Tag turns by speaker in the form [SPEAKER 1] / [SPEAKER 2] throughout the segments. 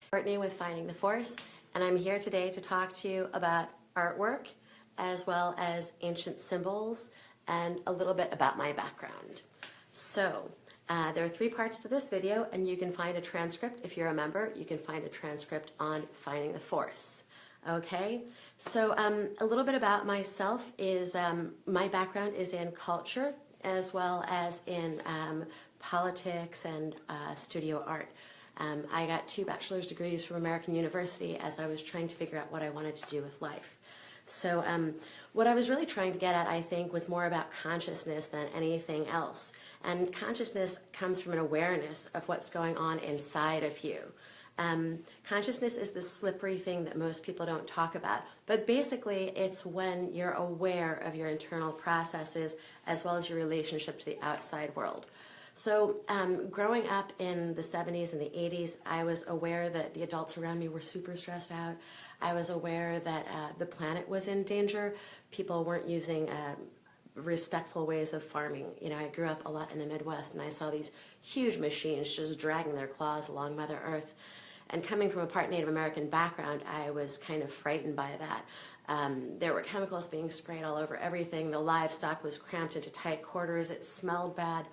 [SPEAKER 1] Courtney with Finding the Force, and I'm here today to talk to you about artwork as well as ancient symbols and a little bit about my background. So there are 3 parts to this video, and you can find a transcript if you're a member. You can find a transcript on Finding the Force. Okay, so a little bit about myself is my background is in culture as well as in politics and studio art. I got 2 bachelor's degrees from American University as I was trying to figure out what I wanted to do with life. So what I was really trying to get at, I think, was more about consciousness than anything else. And consciousness comes from an awareness of what's going on inside of you. Consciousness is this slippery thing that most people don't talk about, but basically it's when you're aware of your internal processes as well as your relationship to the outside world. So growing up in the 70s and the 80s, I was aware that the adults around me were super stressed out. I was aware that the planet was in danger. People weren't using respectful ways of farming. You know, I grew up a lot in the Midwest, and I saw these huge machines just dragging their claws along Mother Earth. And coming from a part Native American background, I was kind of frightened by that. There were chemicals being sprayed all over everything. The livestock was cramped into tight quarters. It smelled bad,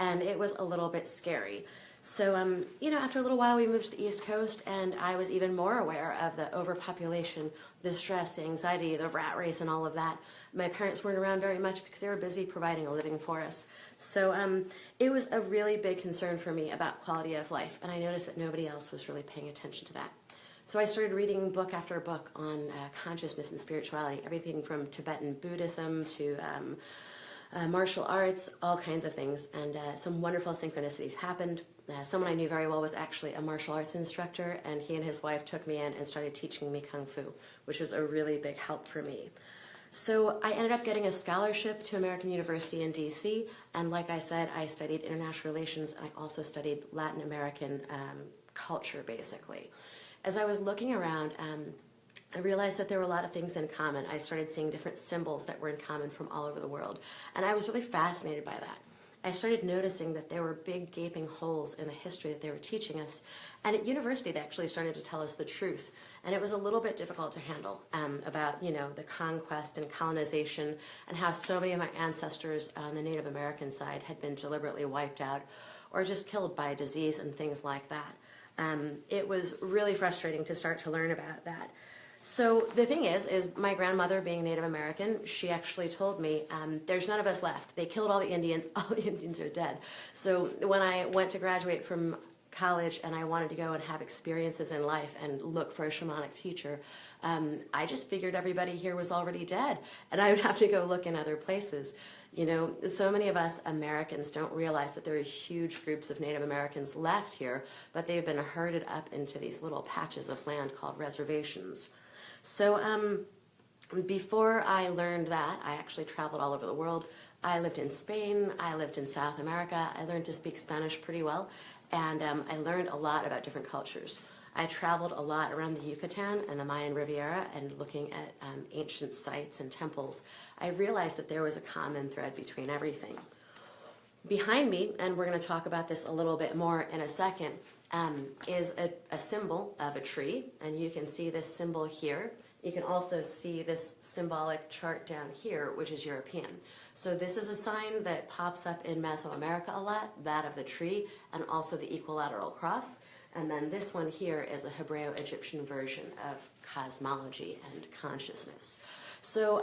[SPEAKER 1] and it was a little bit scary. So, you know, after a little while, we moved to the East Coast, and I was even more aware of the overpopulation, the stress, the anxiety, the rat race, and all of that. My parents weren't around very much because they were busy providing a living for us. So it was a really big concern for me about quality of life, and I noticed that nobody else was really paying attention to that. So I started reading book after book on consciousness and spirituality, everything from Tibetan Buddhism to martial arts, all kinds of things, and some wonderful synchronicities happened. Someone I knew very well was actually a martial arts instructor, and he and his wife took me in and started teaching me Kung Fu, which was a really big help for me. So I ended up getting a scholarship to American University in DC, and like I said, I studied international relations, and I also studied Latin American culture, basically. As I was looking around, I realized that there were a lot of things in common. I started seeing different symbols that were in common from all over the world, and I was really fascinated by that. I started noticing that there were big gaping holes in the history that they were teaching us, and at university they actually started to tell us the truth, and it was a little bit difficult to handle about, you know, the conquest and colonization and how so many of my ancestors on the Native American side had been deliberately wiped out or just killed by disease and things like that. It was really frustrating to start to learn about that. So the thing is my grandmother, being Native American, she actually told me, there's none of us left. They killed all the Indians. All the Indians are dead. So when I went to graduate from college and I wanted to go and have experiences in life and look for a shamanic teacher, I just figured everybody here was already dead, and I would have to go look in other places. You know, so many of us Americans don't realize that there are huge groups of Native Americans left here, but they've been herded up into these little patches of land called reservations. So before I learned that, I actually traveled all over the world. I lived in Spain, I lived in South America, I learned to speak Spanish pretty well, and I learned a lot about different cultures. I traveled a lot around the Yucatan and the Mayan Riviera and looking at ancient sites and temples. I realized that there was a common thread between everything. Behind me, and we're going to talk about this a little bit more in a second, is a symbol of a tree, and you can see this symbol here. You can also see this symbolic chart down here, which is European. So this is a sign that pops up in Mesoamerica a lot, that of the tree, and also the Equilateral cross. And then this one here is a Hebreo-Egyptian version of cosmology and consciousness. So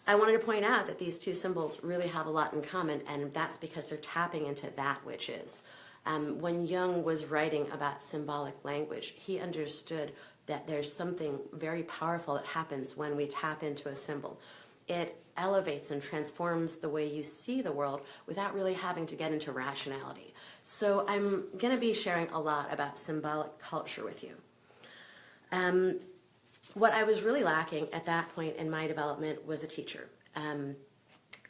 [SPEAKER 1] I wanted to point out that these 2 symbols really have a lot in common, and that's because they're tapping into that which is. When Jung was writing about symbolic language, he understood that there's something very powerful that happens when we tap into a symbol. It elevates and transforms the way you see the world without really having to get into rationality. So I'm going to be sharing a lot about symbolic culture with you. What I was really lacking at that point in my development was a teacher.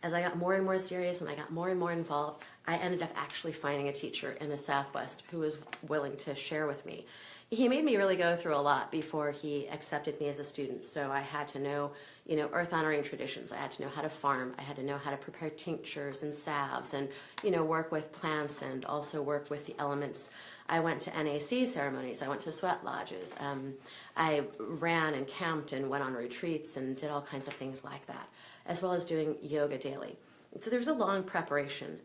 [SPEAKER 1] As I got more and more serious and I got more and more involved, I ended up actually finding a teacher in the Southwest who was willing to share with me. He made me really go through a lot before he accepted me as a student. So I had to know, earth honoring traditions. I had to know how to farm. I had to know how to prepare tinctures and salves and, work with plants and also work with the elements. I went to NAC ceremonies. I went to sweat lodges. I ran and camped and went on retreats and did all kinds of things like that, as well as doing yoga daily. So there was a long preparation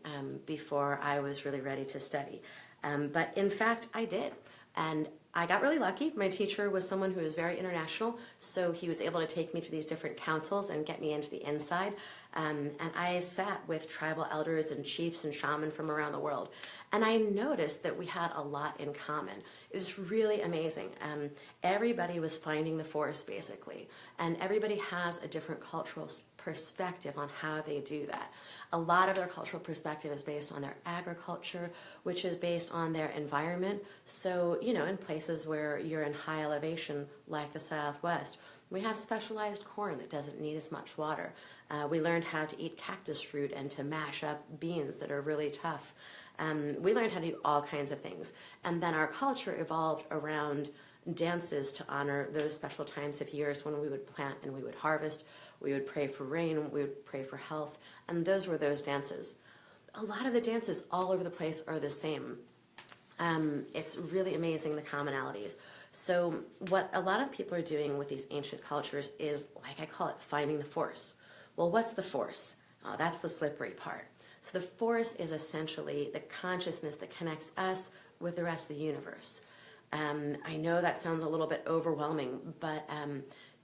[SPEAKER 1] before I was really ready to study. But in fact, I did. And I got really lucky. My teacher was someone who was very international, so he was able to take me to these different councils and get me into the inside. And I sat with tribal elders and chiefs and shamans from around the world. And I noticed that we had a lot in common. It was really amazing. Everybody was finding the forest, basically. And everybody has a different cultural perspective on how they do that. A lot of their cultural perspective is based on their agriculture, which is based on their environment. So, you know, in places where you're in high elevation, like the Southwest, we have specialized corn that doesn't need as much water. We learned how to eat cactus fruit and to mash up beans that are really tough. We learned how to do all kinds of things. And then our culture evolved around dances to honor those special times of years when we would plant and we would harvest. We would pray for rain, we would pray for health, and those were those dances. A lot of the dances all over the place are the same. It's really amazing, the commonalities. So what a lot of people are doing with these ancient cultures is, like I call it, finding the force. Well, what's the force? That's the slippery part. So the force is essentially the consciousness that connects us with the rest of the universe. I know that sounds a little bit overwhelming, but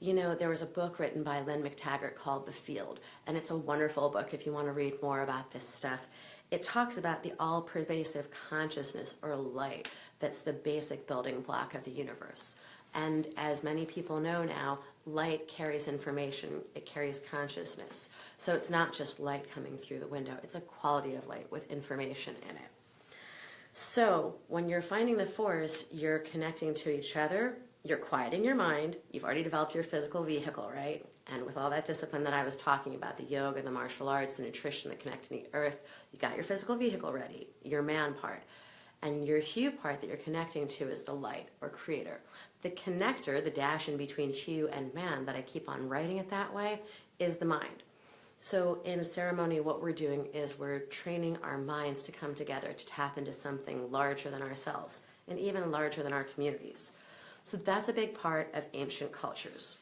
[SPEAKER 1] you know, there was a book written by Lynn McTaggart called The Field, and it's a wonderful book if you want to read more about this stuff. It talks about the all-pervasive consciousness, or light, that's the basic building block of the universe. And as many people know now, light carries information, it carries consciousness. So it's not just light coming through the window, it's a quality of light with information in it. So when you're finding the force, you're connecting to each other, you're quieting your mind, you've already developed your physical vehicle, right? And with all that discipline that I was talking about, the yoga, the martial arts, the nutrition, the connecting the earth, you got your physical vehicle ready, your man part. And your hue part that you're connecting to is the light, or creator. The connector, the dash in between hue and man, that I keep on writing it that way, is the mind. So in a ceremony, what we're doing is we're training our minds to come together, to tap into something larger than ourselves, and even larger than our communities. So that's a big part of ancient cultures.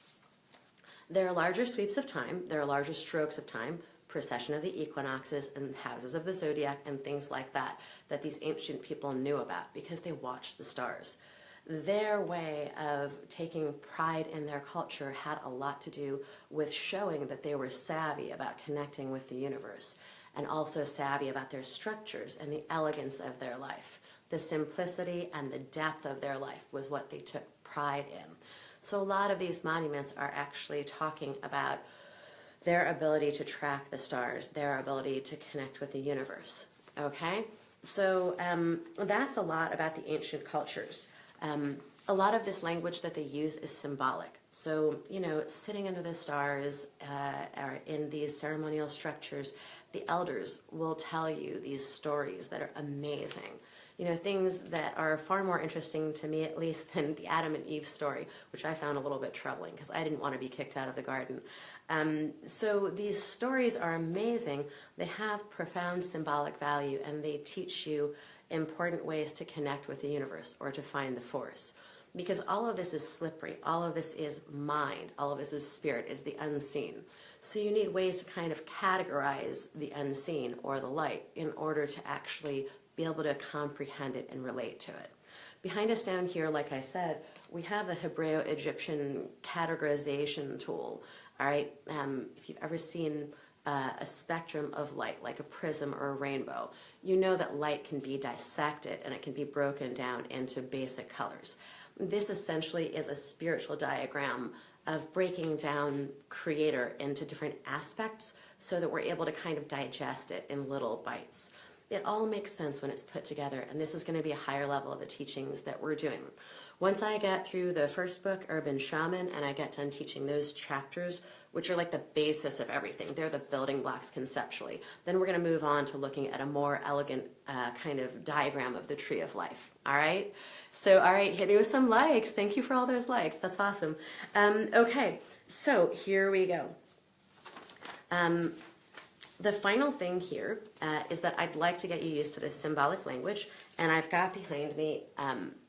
[SPEAKER 1] There are larger sweeps of time, there are larger strokes of time, precession of the equinoxes and houses of the zodiac and things like that, that these ancient people knew about because they watched the stars. Their way of taking pride in their culture had a lot to do with showing that they were savvy about connecting with the universe, and also savvy about their structures and the elegance of their life. The simplicity and the depth of their life was what they took pride in. So a lot of these monuments are actually talking about their ability to track the stars, their ability to connect with the universe, okay? So that's a lot about the ancient cultures. A lot of this language that they use is symbolic. So, you know, sitting under the stars or in these ceremonial structures, the elders will tell you these stories that are amazing. You know, things that are far more interesting to me, at least, than the Adam and Eve story, which I found a little bit troubling because I didn't want to be kicked out of the garden. So these stories are amazing. They have profound symbolic value, and they teach you important ways to connect with the universe or to find the force. Because all of this is slippery, all of this is mind, all of this is spirit, is the unseen. So you need ways to kind of categorize the unseen or the light in order to actually be able to comprehend it and relate to it. Behind us down here, like I said, we have the Hebreo-Egyptian categorization tool. All right, if you've ever seen a spectrum of light, like a prism or a rainbow, you know that light can be dissected and it can be broken down into basic colors. This essentially is a spiritual diagram of breaking down creator into different aspects so that we're able to kind of digest it in little bites. It all makes sense when it's put together, and this is going to be a higher level of the teachings that we're doing. Once I get through the first book, Urban Shaman, and I get done teaching those chapters, which are like the basis of everything, they're the building blocks conceptually, then we're going to move on to looking at a more elegant kind of diagram of the tree of life. All right? So, all right, hit me with some likes. Thank you for all those likes. That's awesome. Okay, so here we go. The final thing here is that I'd like to get you used to this symbolic language, and I've got behind me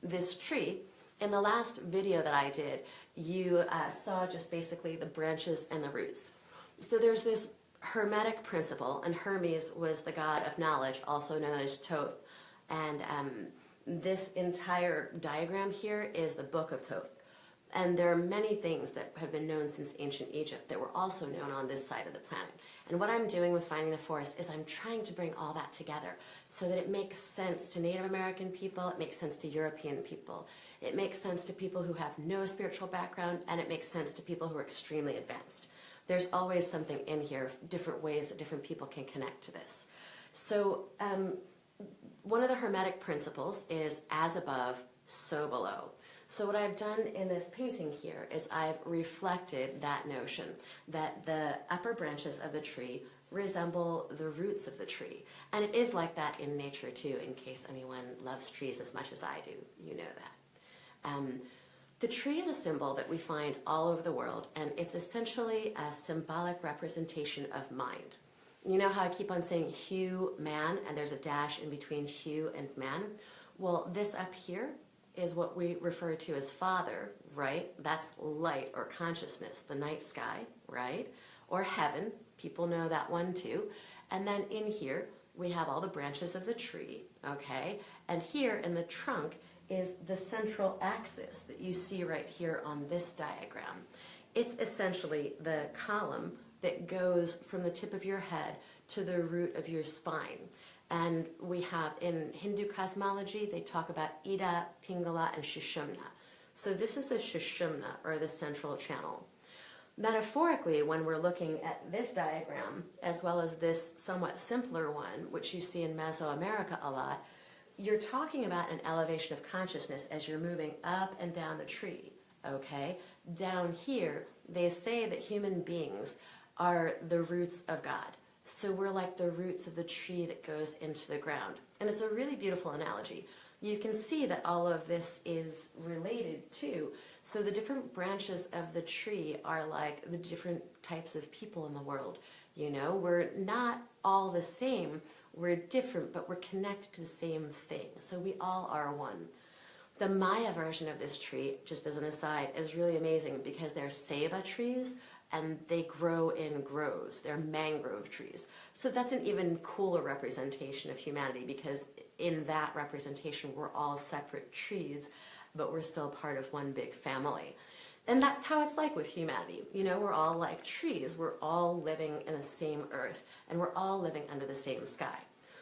[SPEAKER 1] this tree. In the last video that I did, you saw just basically the branches and the roots. So there's this Hermetic principle, and Hermes was the god of knowledge, also known as Thoth. And this entire diagram here is the Book of Thoth. And there are many things that have been known since ancient Egypt that were also known on this side of the planet. And what I'm doing with Finding the Forest is I'm trying to bring all that together so that it makes sense to Native American people, it makes sense to European people, it makes sense to people who have no spiritual background, and it makes sense to people who are extremely advanced. There's always something in here, different ways that different people can connect to this. So one of the Hermetic principles is as above, so below. So what I've done in this painting here is I've reflected that notion that the upper branches of the tree resemble the roots of the tree. And it is like that in nature too, in case anyone loves trees as much as I do, you know that. The tree is a symbol that we find all over the world, and it's essentially a symbolic representation of mind. You know how I keep on saying hue, man, and there's a dash in between hue and man? Well, this up here is what we refer to as father, right? That's light or consciousness, the night sky, right? Or heaven, people know that one too. And then in here, we have all the branches of the tree, okay? And here in the trunk is the central axis that you see right here on this diagram. It's essentially the column that goes from the tip of your head to the root of your spine. And we have, in Hindu cosmology, they talk about Ida, Pingala, and Sushumna. So this is the Sushumna, or the central channel. Metaphorically, when we're looking at this diagram, as well as this somewhat simpler one, which you see in Mesoamerica a lot, you're talking about an elevation of consciousness as you're moving up and down the tree, okay? Down here, they say that human beings are the roots of God. So we're like the roots of the tree that goes into the ground. And it's a really beautiful analogy. You can see that all of this is related too. So the different branches of the tree are like the different types of people in the world. You know, we're not all the same. We're different, but we're connected to the same thing. So we all are one. The Maya version of this tree, just as an aside, is really amazing because they're ceiba trees, and they grow in groves. They're mangrove trees. So that's an even cooler representation of humanity, because in that representation, we're all separate trees, but we're still part of one big family. And that's how it's like with humanity. You know, we're all like trees. We're all living in the same earth, and we're all living under the same sky.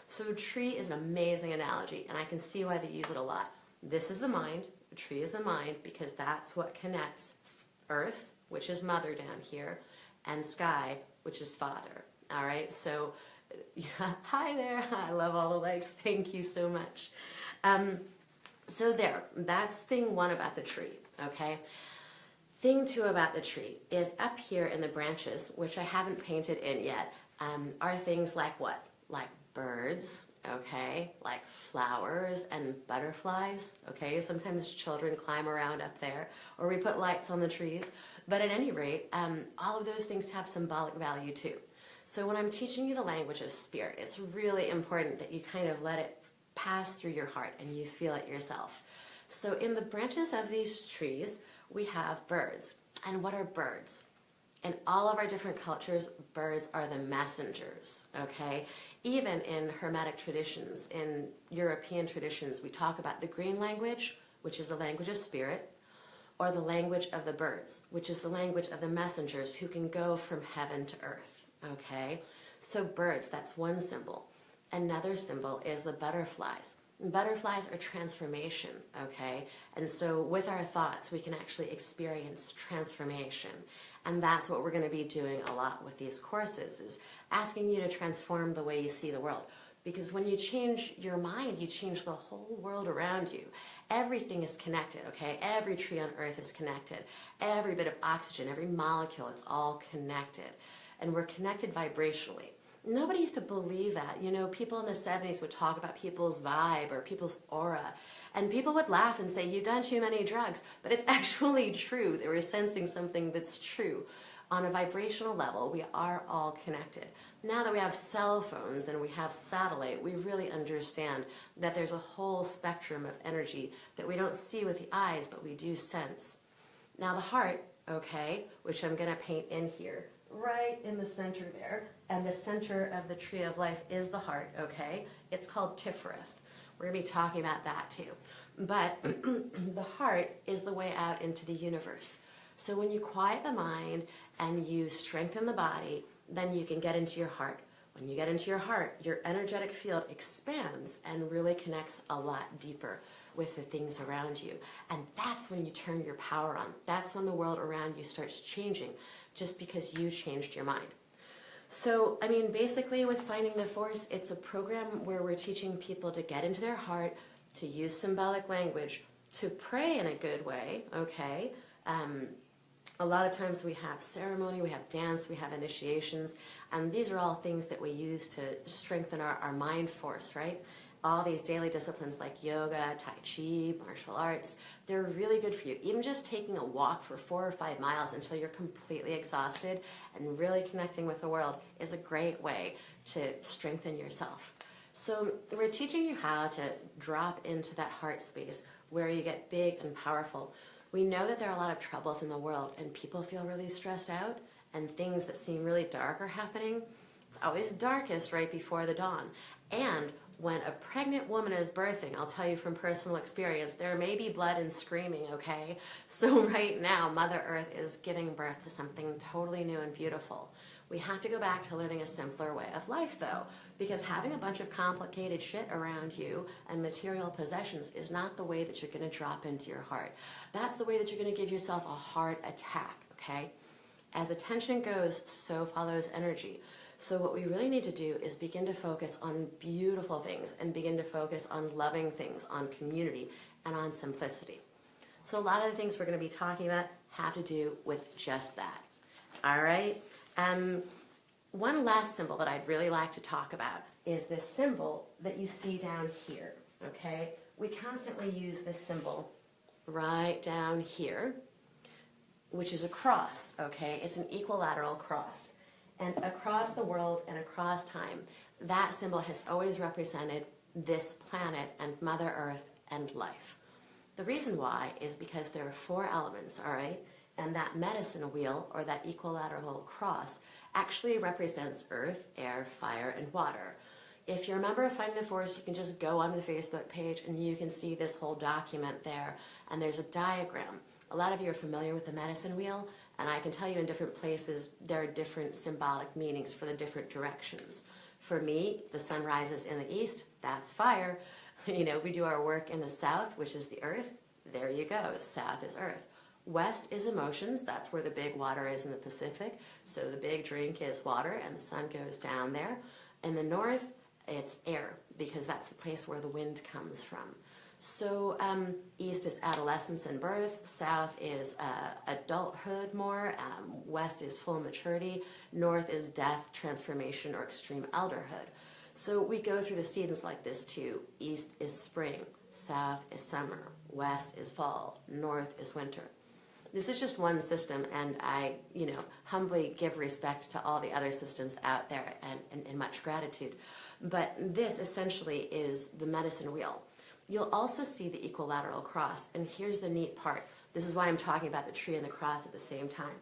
[SPEAKER 1] So tree is an amazing analogy, and I can see why they use it a lot. This is the mind. The tree is the mind, because that's what connects earth, which is mother down here, and sky, which is father. All right, so yeah, hi there. I love all the likes. Thank you so much. So there, that's thing one about the tree, okay? Thing two about the tree is up here in the branches, which I haven't painted in yet, are things like what? Like birds, okay? Like flowers and butterflies, okay? Sometimes children climb around up there, or we put lights on the trees. But at any rate, all of those things have symbolic value too. So when I'm teaching you the language of spirit, it's really important that you kind of let it pass through your heart and you feel it yourself. So in the branches of these trees, we have birds. And what are birds? In all of our different cultures, birds are the messengers, okay? Even in Hermetic traditions, in European traditions, we talk about the green language, which is the language of spirit, or the language of the birds, which is the language of the messengers who can go from heaven to earth, okay? So birds, that's one symbol. Another symbol is the butterflies. Butterflies are transformation, okay? And so with our thoughts, we can actually experience transformation. And that's what we're going to be doing a lot with these courses, is asking you to transform the way you see the world. Because when you change your mind, you change the whole world around you. Everything is connected, okay? Every tree on earth is connected. Every bit of oxygen, every molecule, it's all connected. And we're connected vibrationally. Nobody used to believe that. You know, people in the 70s would talk about people's vibe or people's aura. And people would laugh and say, you've done too many drugs. But it's actually true. They were sensing something that's true. on a vibrational level, we are all connected. Now that we have cell phones and we have satellite, we really understand that there's a whole spectrum of energy that we don't see with the eyes, but we do sense. Now the heart, okay, which I'm going to paint in here, right in the center there, and the center of the tree of life is the heart, okay? It's called Tiferet. We're going to be talking about that too. But the heart is the way out into the universe. So when you quiet the mind and you strengthen the body, then you can get into your heart. When you get into your heart, your energetic field expands and really connects a lot deeper with the things around you. And that's when you turn your power on. That's when the world around you starts changing, just because you changed your mind. So, I mean, basically with Finding the Force, it's a program where we're teaching people to get into their heart, to use symbolic language, to pray in a good way, okay? A lot of times we have ceremony, we have dance, we have initiations, and these are all things that we use to strengthen our mind force, right? All these daily disciplines like yoga, tai chi, martial arts, they're really good for you. Even just taking a walk for 4 or 5 miles until you're completely exhausted and really connecting with the world is a great way to strengthen yourself. So we're teaching you how to drop into that heart space where you get big and powerful. We know that there are a lot of troubles in the world and people feel really stressed out and things that seem really dark are happening. It's always darkest right before the dawn. And when a pregnant woman is birthing, I'll tell you from personal experience, there may be blood and screaming, okay? So right now, Mother Earth is giving birth to something totally new and beautiful. We have to go back to living a simpler way of life, though, because having a bunch of complicated shit around you and material possessions is not the way that you're going to drop into your heart. That's the way that you're going to give yourself a heart attack, okay? As attention goes, so follows energy. So what we really need to do is begin to focus on beautiful things and begin to focus on loving things, on community, and on simplicity. So a lot of the things we're going to be talking about have to do with just that. All right? One last symbol that I'd really like to talk about is this symbol that you see down here, okay? We constantly use this symbol right down here, which is a cross, okay? It's an equilateral cross. And across the world and across time, that symbol has always represented this planet and Mother Earth and life. The reason why is because there are 4 elements, all right? And that medicine wheel, or that equilateral cross, actually represents earth, air, fire, and water. If you're a member of Finding the Force, you can just go onto the Facebook page and you can see this whole document there. And there's a diagram. A lot of you are familiar with the medicine wheel, and I can tell you in different places there are different symbolic meanings for the different directions. For me, the sun rises in the east, that's fire. You know, we do our work in the south, which is the earth. There you go, south is earth. West is emotions, that's where the big water is in the Pacific. So the big drink is water and the sun goes down there. In the north, it's air, because that's the place where the wind comes from. So east is adolescence and birth, south is adulthood more, west is full maturity, north is death, transformation, or extreme elderhood. So we go through the seasons like this too. East is spring, south is summer, west is fall, north is winter. This is just one system, and I, humbly give respect to all the other systems out there and much gratitude. But this essentially is the medicine wheel. You'll also see the equilateral cross, and here's the neat part. This is why I'm talking about the tree and the cross at the same time.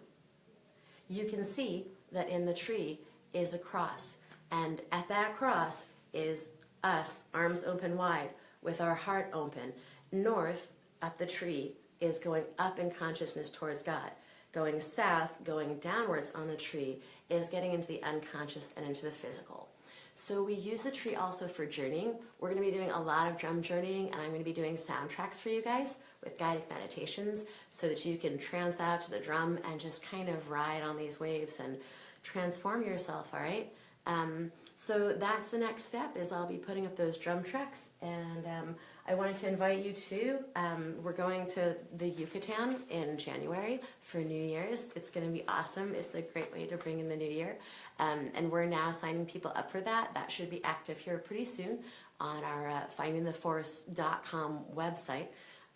[SPEAKER 1] You can see that in the tree is a cross, and at that cross is us, arms open wide, with our heart open. North, up the tree, is going up in consciousness towards God. Going south, going downwards on the tree, is getting into the unconscious and into the physical. So we use the tree also for journeying. We're going to be doing a lot of drum journeying, and I'm going to be doing soundtracks for you guys with guided meditations so that you can trance out to the drum and just kind of ride on these waves and transform yourself, all right? So that's the next step, is I'll be putting up those drum tracks, and I wanted to invite you to, we're going to the Yucatan in January for New Year's. It's going to be awesome. It's a great way to bring in the new year, and we're now signing people up for that. That should be active here pretty soon on our findingtheforce.com website.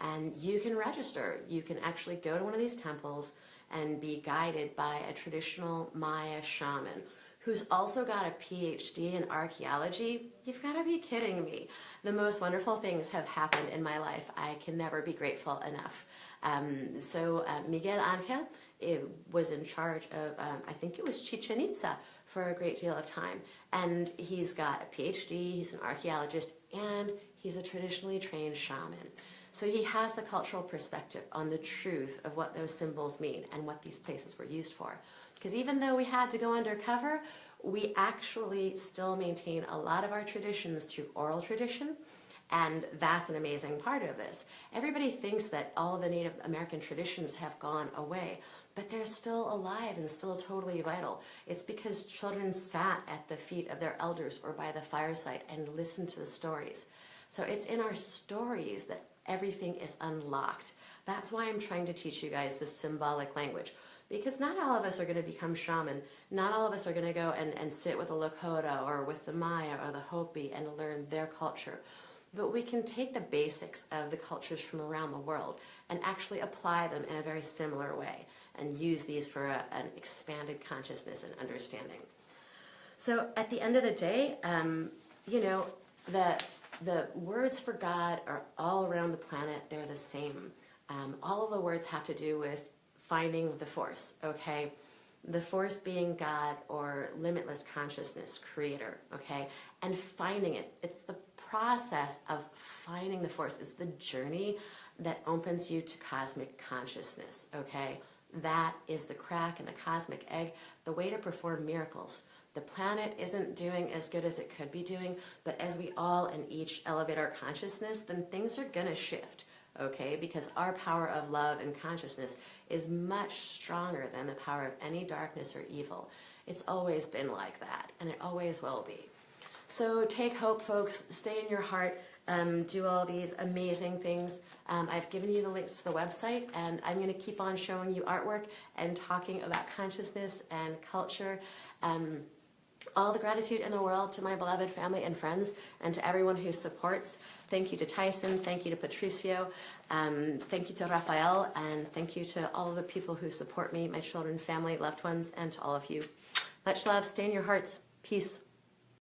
[SPEAKER 1] And you can register. You can actually go to one of these temples and be guided by a traditional Maya shaman who's also got a PhD in archaeology. You've got to be kidding me. The most wonderful things have happened in my life. I can never be grateful enough. Miguel Angel was in charge of, I think it was Chichen Itza for a great deal of time. And he's got a PhD, he's an archaeologist, and he's a traditionally trained shaman. So he has the cultural perspective on the truth of what those symbols mean and what these places were used for. Because even though we had to go undercover, we actually still maintain a lot of our traditions through oral tradition, and that's an amazing part of this. Everybody thinks that all of the Native American traditions have gone away, but they're still alive and still totally vital. It's because children sat at the feet of their elders or by the fireside and listened to the stories. So it's in our stories that everything is unlocked. That's why I'm trying to teach you guys this symbolic language, because not all of us are going to become shaman. Not all of us are going to go and sit with the Lakota or with the Maya or the Hopi and learn their culture. But we can take the basics of the cultures from around the world and actually apply them in a very similar way and use these for an expanded consciousness and understanding. So at the end of the day, the words for God are all around the planet. They're the same. All of the words have to do with finding the force, okay? The force being God or limitless consciousness, creator, okay? And finding it. It's the process of finding the force. It's the journey that opens you to cosmic consciousness, okay? That is the crack in the cosmic egg, the way to perform miracles. The planet isn't doing as good as it could be doing, but as we all and each elevate our consciousness, then things are gonna shift, okay? Because our power of love and consciousness is much stronger than the power of any darkness or evil. It's always been like that, and it always will be. So take hope, folks. Stay in your heart. Do all these amazing things. I've given you the links to the website, and I'm going to keep on showing you artwork and talking about consciousness and culture. All the gratitude in the world to my beloved family and friends, and to everyone who supports. Thank you to Tyson, thank you to Patricio, thank you to Rafael, and thank you to all of the people who support me, my children, family, loved ones, and to all of you. Much love, stay in your hearts, peace.